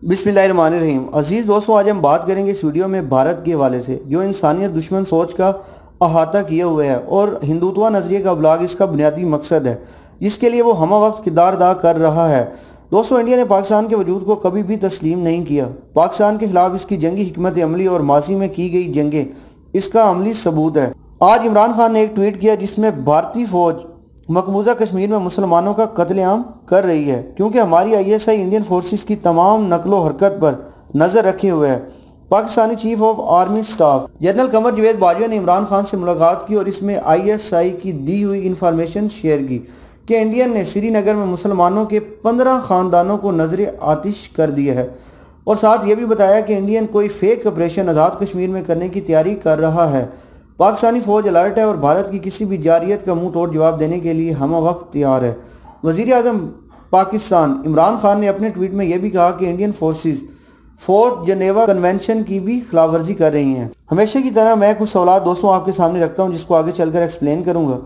बिस्मिल्लाहिर्रहमानिर्रहीम। अजीज़ दोस्तों, आज हम बात करेंगे इस वीडियो में भारत के हवाले से, जो इंसानियत दुश्मन सोच का अहाता किए हुए है और हिंदुत्व नज़रिए का ब्लॉग इसका बुनियादी मकसद है, जिसके लिए वो हम वक्त किरदार अदा कर रहा है। दोस्तों, इंडिया ने पाकिस्तान के वजूद को कभी भी तस्लीम नहीं किया। पाकिस्तान के खिलाफ इसकी जंगी हिकमत अमली और माजी में की गई जंगें इसका अमली सबूत है। आज इमरान खान ने एक ट्वीट किया जिसमें भारतीय फ़ौज मकबूजा कश्मीर में मुसलमानों का कत्लेआम कर रही है, क्योंकि हमारी ISI इंडियन फोर्सेस की तमाम नकलो हरकत पर नज़र रखे हुए है। Pakistani chief of army staff general Qamar Javed Bajwa ने इमरान खान से मुलाकात की और इसमें ISI की दी हुई इंफॉर्मेशन शेयर की कि इंडियन ने श्रीनगर में मुसलमानों के 15 ख़ानदानों को नजर आतिश कर दिया है, और साथ ये भी बताया कि इंडियन कोई फेक ऑपरेशन आज़ाद कश्मीर में करने की तैयारी कर रहा है। पाकिस्तानी फ़ौज अलर्ट है और भारत की किसी भी जारियत का मुंह तोड़ जवाब देने के लिए हम वक्त तैयार है। वज़ीर आज़म पाकिस्तान इमरान खान ने अपने ट्वीट में यह भी कहा कि इंडियन फोर्सेस 4th जनेवा कन्वेंशन की भी खिलाफ वर्जी कर रही हैं। हमेशा की तरह मैं कुछ सवाल दोस्तों आपके सामने रखता हूं, जिसको आगे चलकर एक्सप्लेन करूंगा।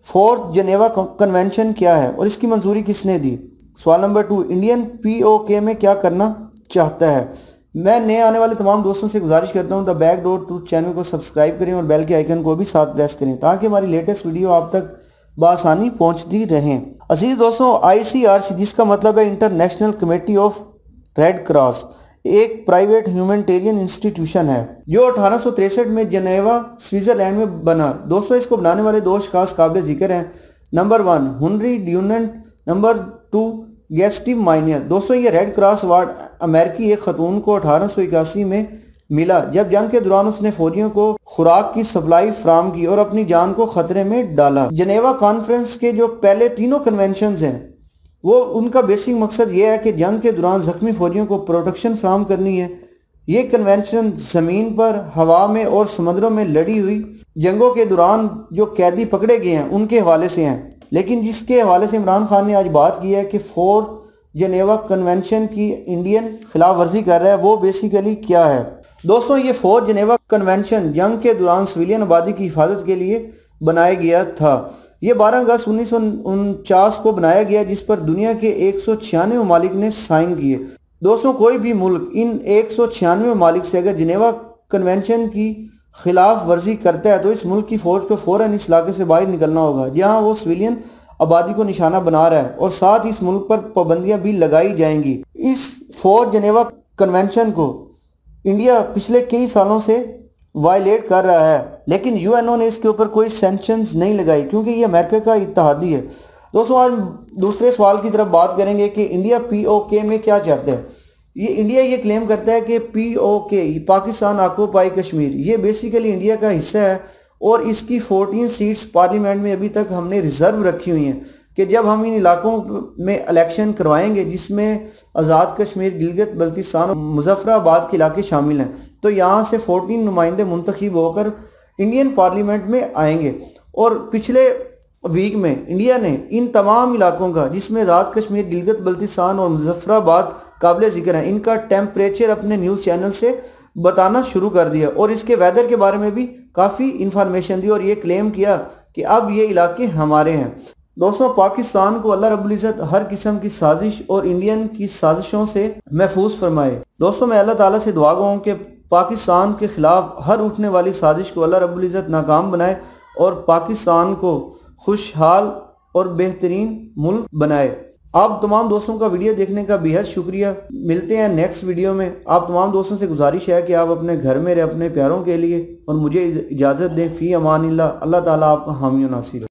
4th जनेवा कन्वेंशन क्या है और इसकी मंजूरी किसने दी? सवाल नंबर 2, इंडियन POK में क्या करना चाहता है? मैं नए आने वाले तमाम दोस्तों से गुजारिश करता हूं द बैकडोर ट्रूथ चैनल को सब्सक्राइब करें और बेल के आइकन को भी साथ प्रेस करें, ताकि हमारी लेटेस्ट वीडियो आप तक बआसानी पहुंचती रहें। अजीज दोस्तों, ICRC जिसका मतलब है international committee of red cross, एक प्राइवेट ह्यूमैनिटेरियन इंस्टीट्यूशन है जो 1863 में जेनेवा स्विट्जरलैंड में बना। दोस्तों, इसको बनाने वाले दो अशखास काबिल जिक्र हैं। Number 1 Henry Dunant, number 2 गैस्टिव माइनियर। दोस्तों, ये रेड क्रॉस अवार्ड अमेरिकी एक खतून को 1881 में मिला, जब जंग के दौरान उसने फौजियों को खुराक की सप्लाई फराम की और अपनी जान को खतरे में डाला। जनेवा कॉन्फ्रेंस के जो पहले तीनों कन्वेंशंस हैं, वो उनका बेसिक मकसद ये है कि जंग के दौरान जख्मी फौजियों को प्रोटेक्शन फराम करनी है। ये कन्वेंशन ज़मीन पर, हवा में और समुद्रों में लड़ी हुई जंगों के दौरान जो कैदी पकड़े गए हैं उनके हवाले से हैं, लेकिन जिसके हवाले से इमरान खान ने आज बात की है कि 4th जनेवा कन्वेंशन की इंडियन खिलाफ वर्जी कर रहा है, वो बेसिकली क्या है? दोस्तों, ये 4th जनेवा कन्वेंशन जंग के दौरान सिविलियन आबादी की हिफाजत के लिए बनाया गया था। ये 12 अगस्त 1949 को बनाया गया, जिस पर दुनिया के 196 ममालिक ने साइन किए। दोस्तों, कोई भी मुल्क इन 196 ममालिक से अगर जनेवा कन्वेंशन की खिलाफ वर्जी करता है तो इस मुल्क की फ़ौज को फ़ौरन इस इलाके से बाहर निकलना होगा जहां वो सिविलियन आबादी को निशाना बना रहा है, और साथ ही इस मुल्क पर पाबंदियां भी लगाई जाएंगी। इस 4th जनेवा कन्वेंशन को इंडिया पिछले कई सालों से वायलेट कर रहा है, लेकिन UNO ने इसके ऊपर कोई सैंक्शंस नहीं लगाई, क्योंकि ये अमेरिका का इत्तेहादी है। दोस्तों, आज दूसरे सवाल की तरफ बात करेंगे कि इंडिया POK में क्या चाहता है। इंडिया ये क्लेम करता है कि POK पाकिस्तान ऑक्युपाई कश्मीर, ये बेसिकली इंडिया का हिस्सा है, और इसकी 14 सीट्स पार्लियामेंट में अभी तक हमने रिजर्व रखी हुई हैं कि जब हम इन इलाकों में इलेक्शन करवाएंगे, जिसमें आज़ाद कश्मीर, गिलगित बल्तिस्तान और मुजफ्फराबाद के इलाके शामिल हैं, तो यहाँ से 14 नुमाइंदे मुंतखब होकर इंडियन पार्लियामेंट में आएंगे। और पिछले वीक में इंडिया ने इन तमाम इलाकों का, जिसमें आज़ाद कश्मीर, गिलगित बल्तिस्तान और मुजफ्फराबाद काबिल जिक्र है, इनका टेम्परेचर अपने न्यूज़ चैनल से बताना शुरू कर दिया और इसके वेदर के बारे में भी काफ़ी इंफॉर्मेशन दी और ये क्लेम किया कि अब ये इलाके हमारे हैं। दोस्तों, पाकिस्तान को अल्लाह रब्बुल इज़्ज़त हर किस्म की साजिश और इंडियन की साजिशों से महफूज फरमाए। दोस्तों, मैं अल्लाह ताला से दुआ गो कि पाकिस्तान के खिलाफ हर उठने वाली साजिश को अल्लाह रब्बुल इज़्ज़त नाकाम बनाए और पाकिस्तान को खुशहाल और बेहतरीन मुल्क बनाए। आप तमाम दोस्तों का वीडियो देखने का बेहद शुक्रिया। मिलते हैं नेक्स्ट वीडियो में। आप तमाम दोस्तों से गुजारिश है कि आप अपने घर में रहे अपने प्यारों के लिए, और मुझे इजाज़त दें। फ़ी अमानिल्लाह। अल्लाह ताला आपका हामी और नासिर हो।